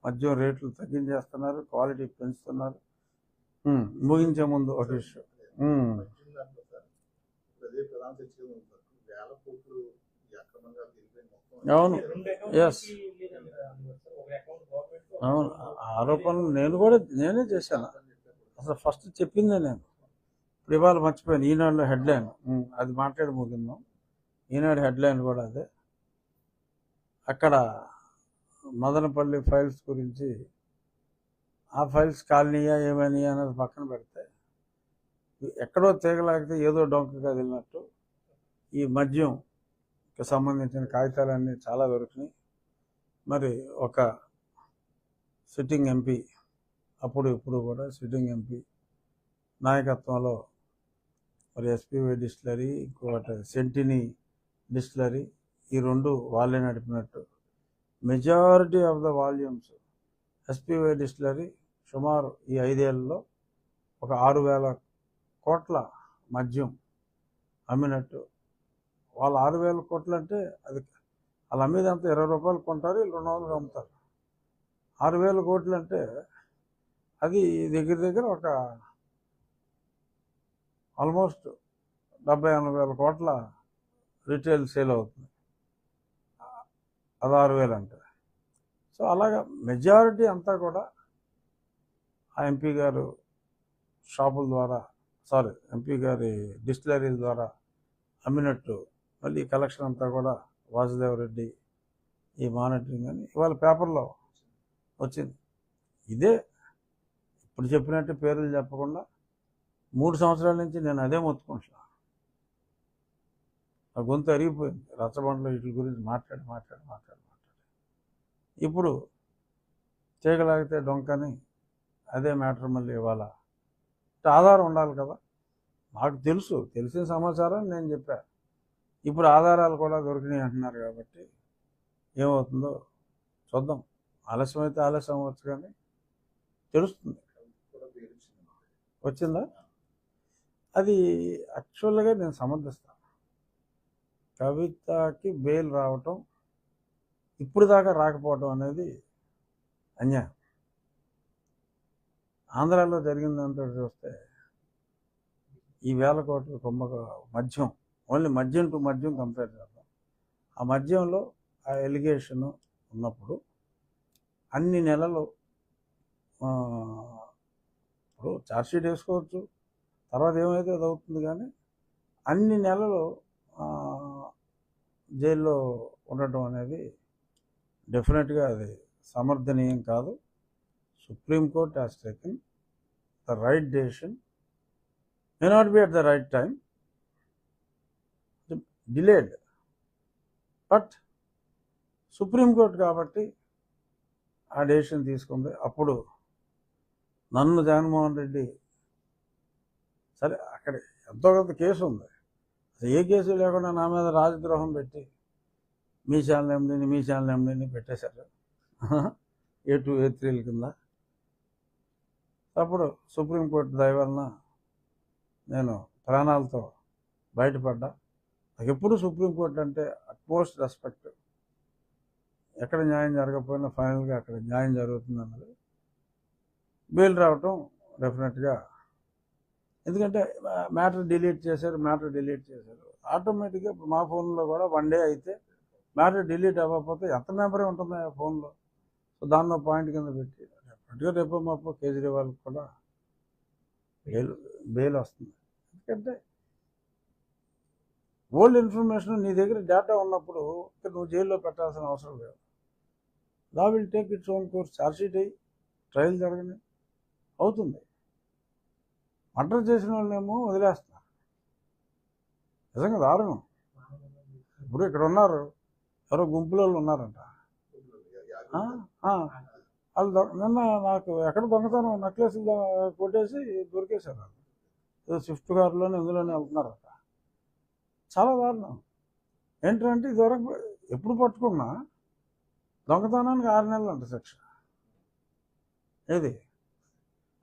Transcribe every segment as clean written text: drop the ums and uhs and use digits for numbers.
మద్యం రేట్లు తగ్గించేస్తున్నారు, క్వాలిటీ పెంచుతున్నారు. ముగించే ముందు ఒక ఇష్యూ అవును, ఎస్ అవును, ఆరోపణలు నేనే చేశాను. అసలు ఫస్ట్ చెప్పిందే నేను. ఇప్పుడు ఇవాళ మర్చిపోయాను, ఈనాడులో హెడ్లైన్ అది మాట్లాడి ముగిందాం. ఈనాడు హెడ్లైన్ కూడా అదే. అక్కడ మదనపల్లి ఫైల్స్ గురించి, ఆ ఫైల్స్ కాలనీయా ఏమైనాయా అనేది పక్కన పెడితే, ఎక్కడో తీగలాగితే ఏదో డొంక కదిలినట్టు ఈ మద్యంకి సంబంధించిన కాగితాలన్నీ చాలా దొరికినాయి. మరి ఒక సిట్టింగ్ ఎంపీ, అప్పుడు ఇప్పుడు కూడా సిట్టింగ్ ఎంపీ నాయకత్వంలో మరి ఎస్పీవై డిస్టిలరీ, ఇంకోటి సెంటినీ డిస్టిలరీ, ఈ రెండు వాళ్ళే నడిపినట్టు. Majority of the volumes SPY distillery సుమారు ఈ 5 ఏళ్లలో ఒక 6,000 కోట్ల మద్యం అమ్మినట్టు. వాళ్ళు 6,000 కోట్లు అంటే అది వాళ్ళు అమ్మేదంతా 20 రూపాయలు కొంటారు, 200 అమ్ముతారు. 6,000 కోట్లు అంటే అది దగ్గర దగ్గర ఒక ఆల్మోస్ట్ 70-80 వేల కోట్ల రీటైల్ సేల్ అవుతుంది. అది 6,000 అంటే. సో అలాగా మెజారిటీ అంతా కూడా ఆ ఎంపీ గారు షాపుల ద్వారా, ఎంపీ గారి డిస్టిలరీల ద్వారా అమ్మినట్టు. మళ్ళీ కలెక్షన్ అంతా కూడా వాసుదేవరెడ్డి, ఈ మానిటరింగ్ అని ఇవాళ పేపర్లో వచ్చింది. ఇదే ఇప్పుడు చెప్పినట్టు పేర్లు చెప్పకుండా 3 సంవత్సరాల నుంచి నేను అదే మొత్తుకుంటున్నా. ఆ గొంతు అరిగిపోయింది రచ్చబండలో వీటి గురించి మాట్లాడి. ఇప్పుడు చేయగలిగితే డొంకని అదే మ్యాటర్ మళ్ళీ ఇవాళ. ఆధారం ఉండాలి కదా. నాకు తెలిసిన సమాచారం నేను చెప్పా. ఇప్పుడు ఆధారాలు కూడా దొరికినాయి అంటున్నారు కాబట్టి ఏమవుతుందో చూద్దాం. ఆలస్యం అయితే ఆలస్యం అవ్వచ్చు, కానీ తెలుస్తుంది. వచ్చిందా? అది యాక్చువల్గా నేను సమర్థిస్తాను. కవితకి బెయిల్ రావటం, ఇప్పుడు దాకా రాకపోవటం అనేది అన్యాయం. ఆంధ్రాలో జరిగిందంతా చూస్తే ఈ 1,000 కోట్ల మద్యం, ఓన్లీ మద్యం టు మద్యం కంపేర్ చేద్దాం. ఆ మద్యంలో ఆ ఎలిగేషన్ ఉన్నప్పుడు అన్ని నెలలు ఇప్పుడు ఛార్జ్షీట్ వేసుకోవచ్చు, తర్వాత ఏమైతే అది అవుతుంది, కానీ అన్ని నెలలు జైల్లో ఉండటం అనేది డెఫినెట్గా అది సమర్థనీయం కాదు. Supreme court has taken the right decision, may not be at the right time, delayed, but supreme court కాబట్టి ఆ డెసిషన్ తీసుకుంది. అప్పుడు నన్ను జగన్మోహన్ రెడ్డి, సరే అక్కడ ఎంతో కొంత కేసు ఉంది, ఏ కేసు లేకుండా నా మీద రాజద్రోహం పెట్టి మీ ఛానల్ ఎండీని పెట్టేశారు A2 A3 కింద. అప్పుడు సుప్రీంకోర్టు దయ వలన నేను ప్రాణాలతో బయటపడ్డా. నాకు ఎప్పుడు సుప్రీంకోర్టు అంటే అట్మోస్ట్ రెస్పెక్ట్. ఎక్కడ న్యాయం జరగకపోయినా ఫైనల్గా అక్కడ న్యాయం జరుగుతుంది అన్నది. బెయిల్ రావటం డెఫినెట్గా, ఎందుకంటే మ్యాటర్ డిలీట్ చేశారు. ఆటోమేటిక్గా ఇప్పుడు మా ఫోన్లో కూడా 1 డే అయితే మ్యాటర్ డిలీట్ అవ్వకపోతే ఎంత మెమరీ ఉంటుంది ఆ ఫోన్లో. సో దాన్ని పాయింట్ కింద పెట్టి డెఫినెట్గా రేపు మాపు కేజ్రీవాల్కి కూడా బెయిల్ వస్తుంది. ఎందుకంటే ఓల్డ్ ఇన్ఫర్మేషన్ నీ దగ్గర డేటా ఉన్నప్పుడు నువ్వు జైల్లో పెట్టాల్సిన అవసరం లేదు. Law will take its own course. Chargesheet అయ్యి ట్రయల్ జరగని అవుతుంది. మర్డర్ చేసిన వాళ్ళేమో వదిలేస్తున్నారు. నిజంగా దారుణం. ఇప్పుడు ఇక్కడ ఉన్నారు, ఎవరో గుంపులో ఉన్నారంట. వాళ్ళు నిన్న నాకు ఎక్కడ దొంగతనం నెక్లెస్లు కొట్టేసి దొరికేశారు. వాళ్ళు ఏదో స్విఫ్ట్ కారులోనే ఇందులోనే వెళ్తున్నారట. చాలా దారుణం. ఏంటంటే ఇదివరకు ఎప్పుడు పట్టుకున్నా దొంగతనానికి 6 నెలలు అంట శిక్ష. ఏది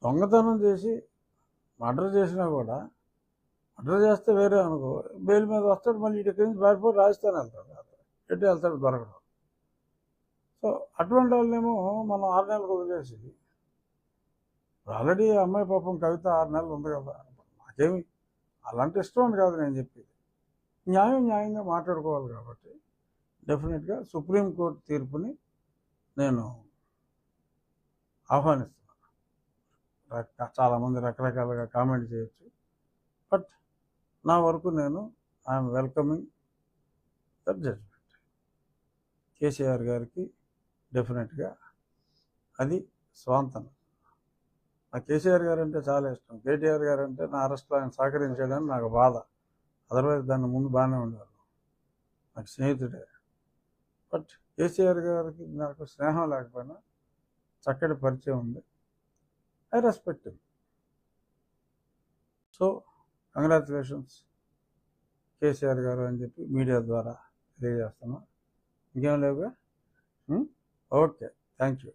దొంగతనం చేసి మర్డర్ చేసినా కూడా, మర్డర్ చేస్తే వేరే అనుకో, బెయిల్ మీద వస్తాడు, మళ్ళీ ఇక్కడి నుంచి పారిపోయి రాజస్థాన్ వెళ్తాడు. ఎటు వెళ్తాడు దొరకడం. సో అటువంటి వాళ్ళేమో మనం 6 నెలలకు వదిలేసి, ఆల్రెడీ అమ్మాయి పాపం కవిత 6 నెలలు ఉంది కదా, నాకేమి అలాంటి ఇష్టం అని కాదు నేను చెప్పేది, న్యాయంగా మాట్లాడుకోవాలి కాబట్టి డెఫినెట్గా సుప్రీంకోర్టు తీర్పుని నేను ఆహ్వానిస్తున్నాను. చాలామంది రకరకాలుగా కామెంట్ చేయొచ్చు, బట్ నా వరకు నేను I'm welcoming that judgement. KCR గారికి డెఫినెట్గా అది స్వాంతనం. నాకు కేసీఆర్ గారు అంటే చాలా ఇష్టం. కేటీఆర్ గారు అంటే నా అరెస్ట్లో ఆయన సహకరించాడని నాకు బాధ. అదర్వైజ్ దాని ముందు బాగానే ఉండేవారు, నాకు స్నేహితుడే. బట్ కేసీఆర్ గారికి నాకు స్నేహం లేకపోయినా చక్కటి పరిచయం ఉంది. I respect him. So congratulations KCR garu అని చెప్పి మీడియా ద్వారా తెలియజేస్తున్నా. ఇంకేం లేవుగా? Okay, thank you.